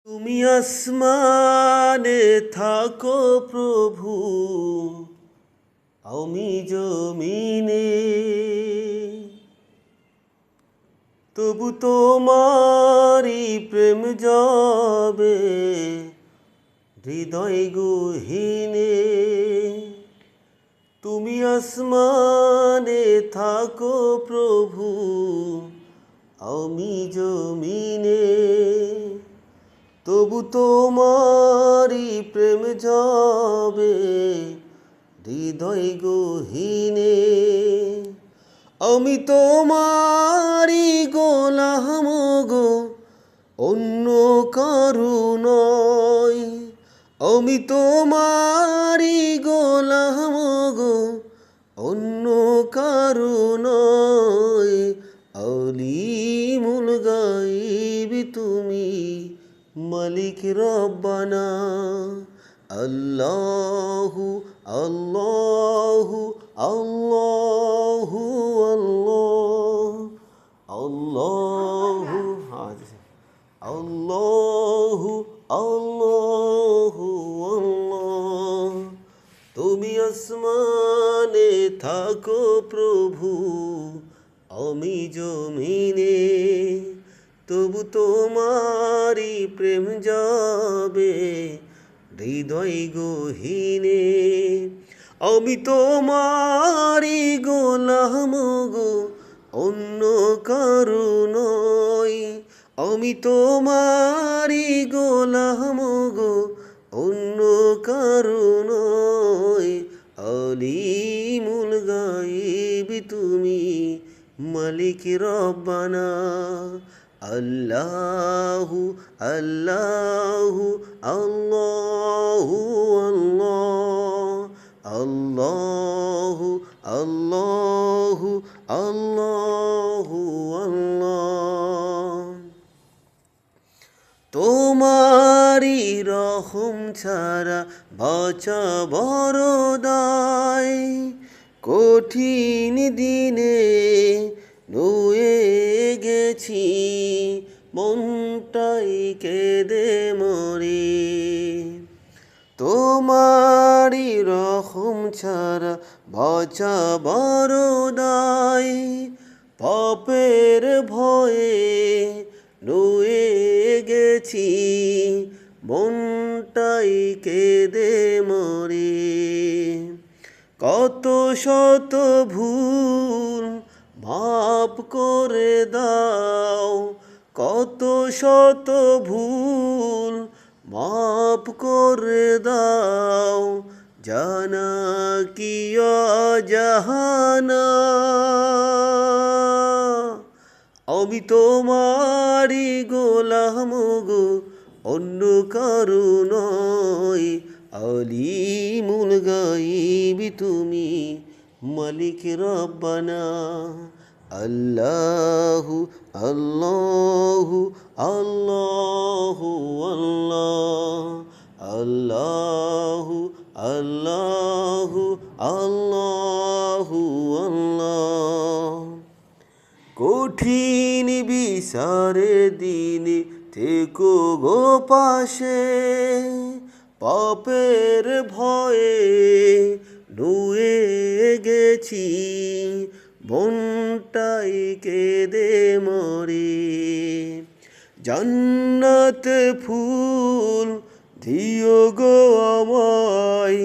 তুমি আসমানে থাকো প্রভু, আমি জমিনে, তবু তোমারি প্রেম যাবে হৃদয় গহীনে। তুমি আসমানে থাকো প্রভু, আমি জমিনে, তবু তোমারি প্রেম যাবে হৃদয় গহীনে। আমি তোমারি গোলাম গো, অন্য কারু নয়। আমি তোমারি গোলাম গো, অন্য কারু নয়। আলিমুল গায়ব তুমি, মালিক রব্বানা। আল্লাহু আল্লাহু আল্লাহু আল্লাহু আল্লাহু আল্লাহু আল্লাহ। তুমি আসমানে থাকো প্রভু, আমি জমিনে, তবু তোমারি প্রেম যাবে হৃদয় গহীনে। আমি তোমারি গোলাম গো, অন্য কারু নয়। আমি তোমারি গোলাম গো, অন্য কারু নয়। আলিমুল গায়ব তুমি, মালিক রব্বানা। আল্লাহু আল্লাহু আল্লাহু আল্লাহু আল্লাহু আল্লাহু আল্লাহ। তোমারি রহম ছাড়া বাঁচা বড় দায়। কঠিন দিনে নুয়ে গেছি, মনটাই কেঁদে মরি। তোমারি রহম ছাড়া বাঁচা বড় দায়। পাপের ভয়ে নুয়ে গেছি, মনটাই কেঁদে মরি। কত শত ভুল মাফ করে দাও, কত শত ভুল মাফ করে দাও। জানা কি অজানা, আমি তোমারি গোলাম গো, অন্য কারু নয়। আলিমুল গায়ব তুমি, মালিক রব্বানা। আল্লাহু আল্লাহু আল্লাহু আল্লাহু আল্লাহু আল্লাহু আল্লাহ। কঠিন বিচারে দিনে থেকো গো পাশে, পাপের ভয়ে নুয়ে গেছি, মনটাই কেঁদে মরি। জান্নাত ফুল দিও গো আমায়,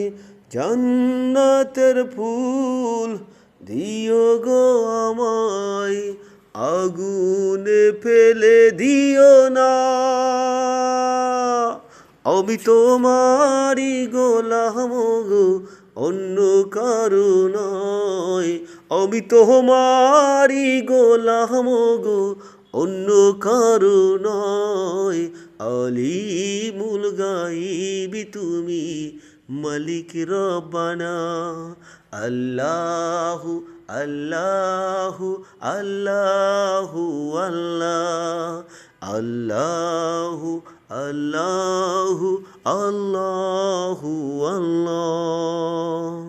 জান্নাতের ফুল দিও গো আমায়। আগুনে ফেলে দিও না, আমি তোমারি গোলাম গো, অন্য কারু নয়। আমি তোমারি গোলাম গো, অন্য কারু নয়। আলিমুল গায়ব তুমি, মালিক রব্বানা। আল্লাহু আল্লাহু আল্লাহু আল্লাহু আল্লাহু আল্লাহু আল্লাহ।